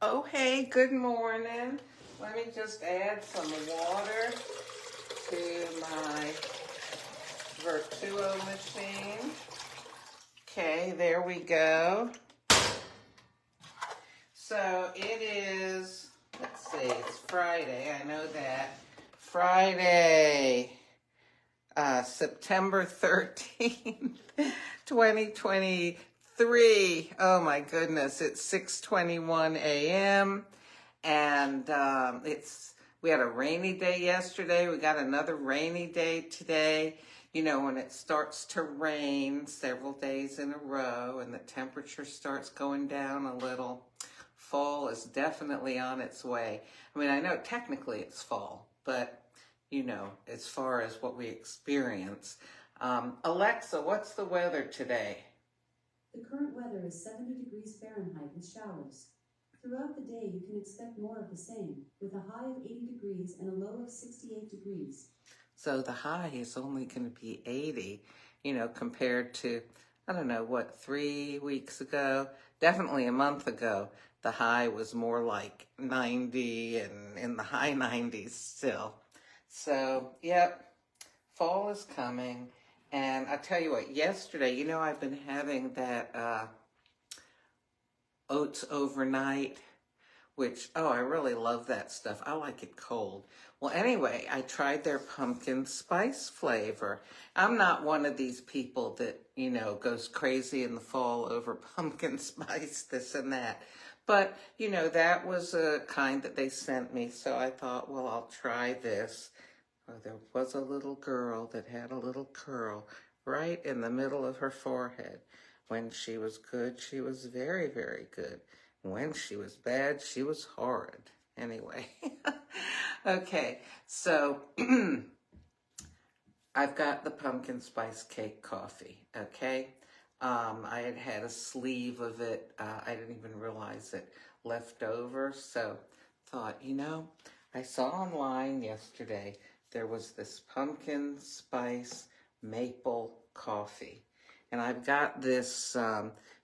Oh, hey, good morning. Let me just add some water to my Vertuo machine. Okay, there we go. So it is, let's see, it's Friday, I know that. Friday, September 13th, 2023. Oh my goodness, it's 6:21 a.m. and we had a rainy day yesterday. We got another rainy day today. You know, when it starts to rain several days in a row and the temperature starts going down a little, fall is definitely on its way. I mean, I know technically it's fall, but you know, as far as what we experience. Alexa, what's the weather today? The current weather is 70 degrees Fahrenheit with showers. Throughout the day, you can expect more of the same, with a high of 80 degrees and a low of 68 degrees. So the high is only going to be 80, you know, compared to, I don't know, what, 3 weeks ago? Definitely a month ago, the high was more like 90 and in the high 90s still. So, yep, fall is coming. And I tell you what, yesterday, you know, I've been having that oats overnight, which, oh, I really love that stuff. I like it cold. Well, anyway, I tried their pumpkin spice flavor. I'm not one of these people that, you know, goes crazy in the fall over pumpkin spice, this and that. But, you know, that was a kind that they sent me, so I thought, well, I'll try this. Oh, there was a little girl that had a little curl right in the middle of her forehead. When she was good, she was very, very good. When she was bad, she was horrid. Anyway, okay, so I've got the pumpkin spice cake coffee, okay? I had had a sleeve of it. I didn't even realize it left over, so thought, you know, I saw online yesterday there was this pumpkin spice maple coffee. And I've got this,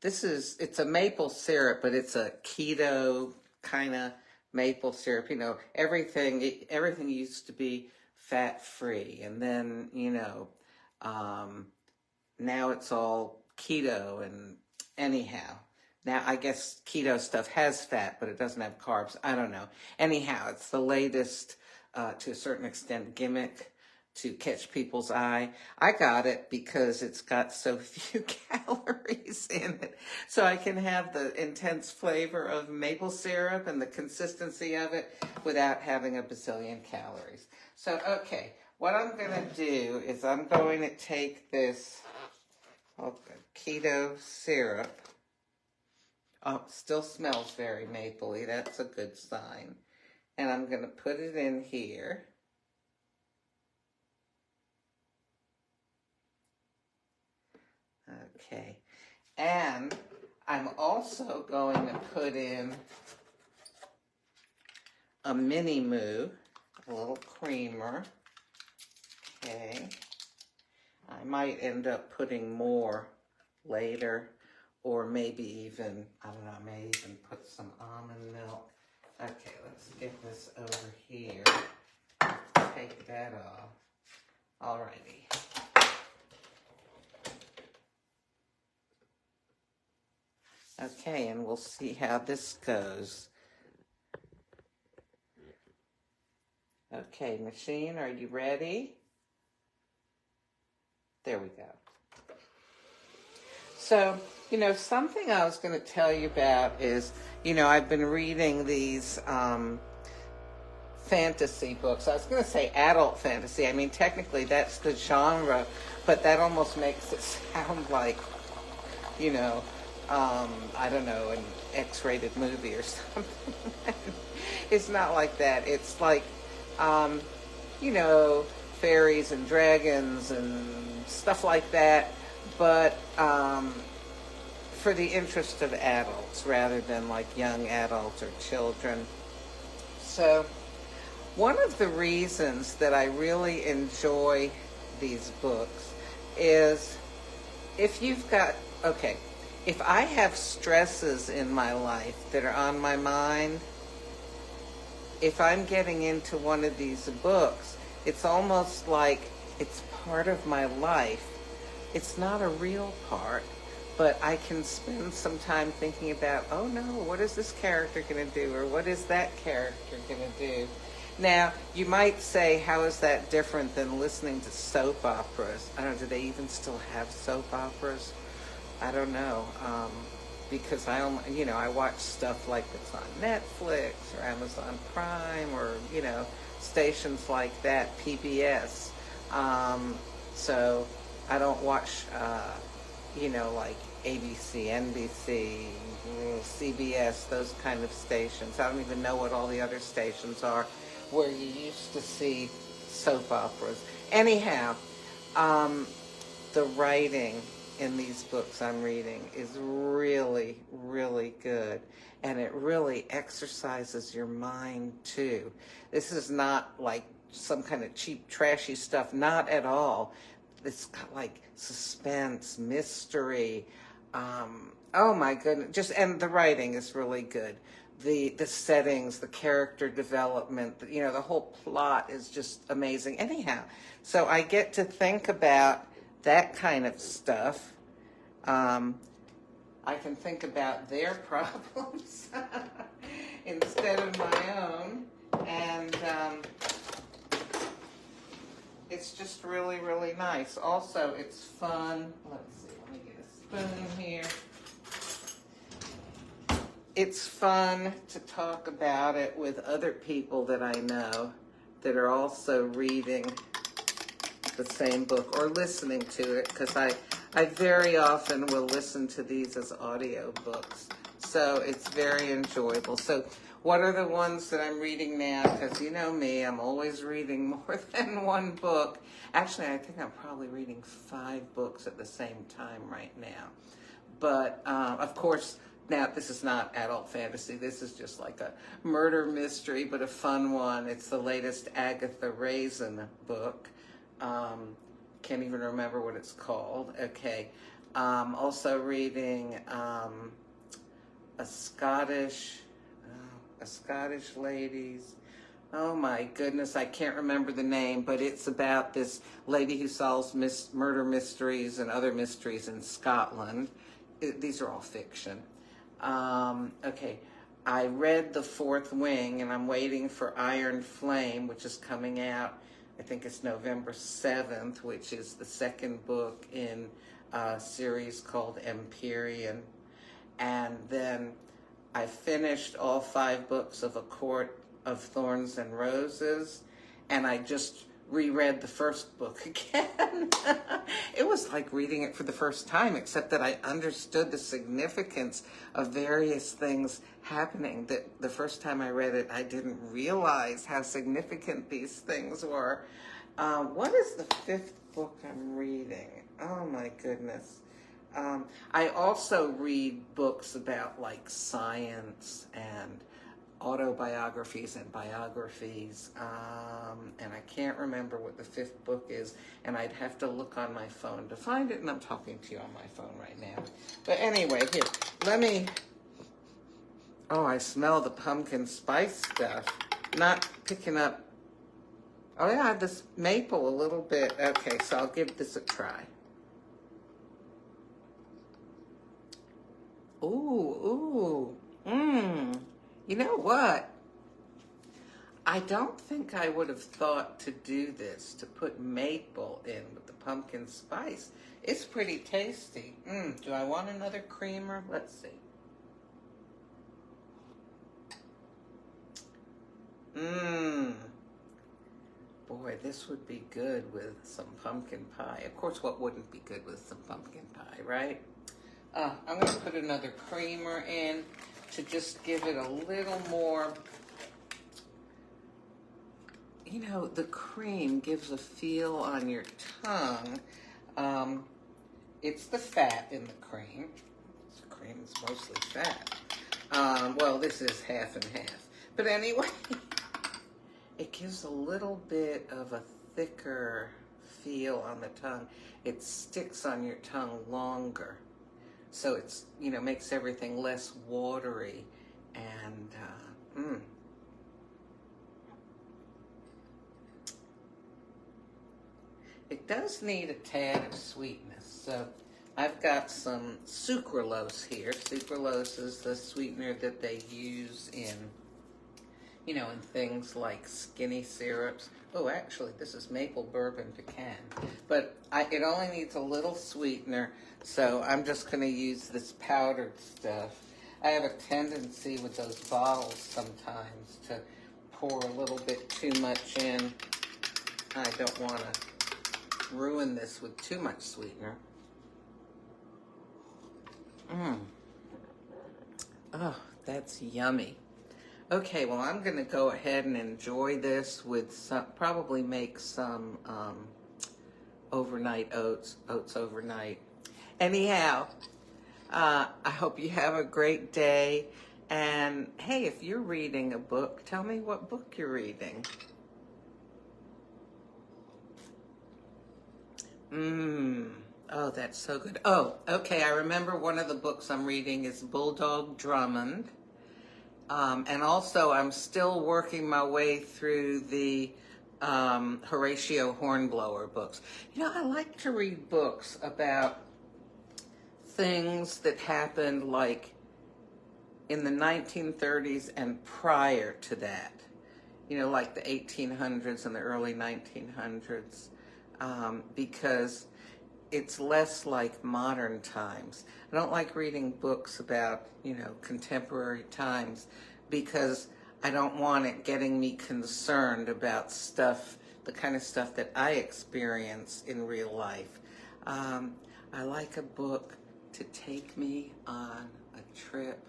it's a maple syrup, but it's a keto kind of maple syrup. You know, everything used to be fat-free. And then, you know, now it's all keto and anyhow. Now, I guess keto stuff has fat, but it doesn't have carbs. I don't know. Anyhow, it's the latest, to a certain extent, gimmick to catch people's eye. I got it because it's got so few calories in it. So I can have the intense flavor of maple syrup and the consistency of it without having a bazillion calories. So, okay, what I'm going to do is I'm going to take this keto syrup. Oh, still smells very mapley. That's a good sign. And I'm going to put it in here. Okay. And I'm also going to put in a mini moo, a little creamer. Okay. I might end up putting more later, or maybe even, I don't know, I may even put some almond milk. Okay, let's get this over here. Take that off. Alrighty. Okay, and we'll see how this goes. Okay, machine, are you ready? There we go. So, you know, something I was going to tell you about is, you know, I've been reading these fantasy books. I was going to say adult fantasy. I mean, technically that's the genre, but that almost makes it sound like, you know, I don't know, an X-rated movie or something. It's not like that. It's like, you know, fairies and dragons and stuff like that, but for the interest of adults rather than like young adults or children. So one of the reasons that I really enjoy these books is if you've got, okay, if I have stresses in my life that are on my mind, if I'm getting into one of these books, it's almost like it's part of my life. It's not a real part, but I can spend some time thinking about, oh no, what is this character going to do? Or what is that character going to do? Now, you might say, how is that different than listening to soap operas? I don't know, do they even still have soap operas? I don't know. Because I only, I watch stuff like that's on Netflix or Amazon Prime or, stations like that, PBS. So I don't watch, like ABC, NBC, CBS, those kind of stations. I don't even know what all the other stations are where you used to see soap operas. Anyhow, the writing in these books I'm reading is really, really good. And it really exercises your mind too. This is not like some kind of cheap, trashy stuff. Not at all. It's got like suspense, mystery. Oh my goodness. And the writing is really good. The settings, the character development, the whole plot is just amazing. Anyhow, so I get to think about that kind of stuff. I can think about their problems instead of my own. And it's just really, really nice. Also, it's fun. Let's see, let me get a spoon here. It's fun to talk about it with other people that I know that are also reading the same book or listening to it, because I very often will listen to these as audio books. So it's very enjoyable. So what are the ones that I'm reading now? Because you know me, I'm always reading more than one book. Actually, I think I'm probably reading 5 books at the same time right now. But of course, now this is not adult fantasy. This is just like a murder mystery, but a fun one. It's the latest Agatha Raisin book. Can't even remember what it's called. Okay. Also reading a Scottish lady's. Oh my goodness, I can't remember the name, but it's about this lady who solves murder mysteries and other mysteries in Scotland. These are all fiction. Okay. I read The Fourth Wing, and I'm waiting for Iron Flame, which is coming out, I think it's November 7th, which is the second book in a series called Empyrean. And then I finished all 5 books of A Court of Thorns and Roses, and I just reread the first book again. It was like reading it for the first time, except that I understood the significance of various things happening that the first time I read it, I didn't realize how significant these things were. What is the 5th book I'm reading? Oh my goodness. I also read books about like science and autobiographies and biographies, and I can't remember what the 5th book is, and I'd have to look on my phone to find it, and I'm talking to you on my phone right now. But anyway, here, oh, I smell the pumpkin spice stuff. Not picking up, oh yeah, this maple a little bit. Okay, so I'll give this a try. Ooh, you know what? I don't think I would have thought to do this, to put maple in with the pumpkin spice. It's pretty tasty. Do I want another creamer? Let's see. Boy, this would be good with some pumpkin pie. Of course, what wouldn't be good with some pumpkin pie, right? I'm going to put another creamer in to just give it a little more. You know, the cream gives a feel on your tongue. It's the fat in the cream. This cream is mostly fat. Well, this is half and half. But anyway, it gives a little bit of a thicker feel on the tongue. It sticks on your tongue longer. so it's, makes everything less watery. And it does need a tad of sweetness. So I've got some sucralose here. Sucralose is the sweetener that they use in things like skinny syrups. Oh, actually, this is maple bourbon pecan. But it only needs a little sweetener, so I'm just going to use this powdered stuff. I have a tendency with those bottles sometimes to pour a little bit too much in. I don't want to ruin this with too much sweetener. Oh, that's yummy. Okay, well, I'm going to go ahead and enjoy this with probably make some overnight oats overnight. Anyhow, I hope you have a great day. And hey, if you're reading a book, tell me what book you're reading. Oh, that's so good. Oh, okay, I remember one of the books I'm reading is Bulldog Drummond. And also, I'm still working my way through the Horatio Hornblower books. I like to read books about things that happened like in the 1930s and prior to that. Like the 1800s and the early 1900s, because it's less like modern times. I don't like reading books about, contemporary times, because I don't want it getting me concerned about stuff, the kind of stuff that I experience in real life. I like a book to take me on a trip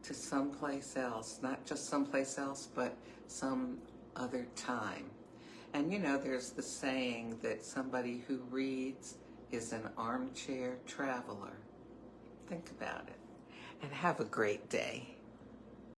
to someplace else, not just someplace else, but some other time. And there's the saying that somebody who reads is an armchair traveler. Think about it. And have a great day.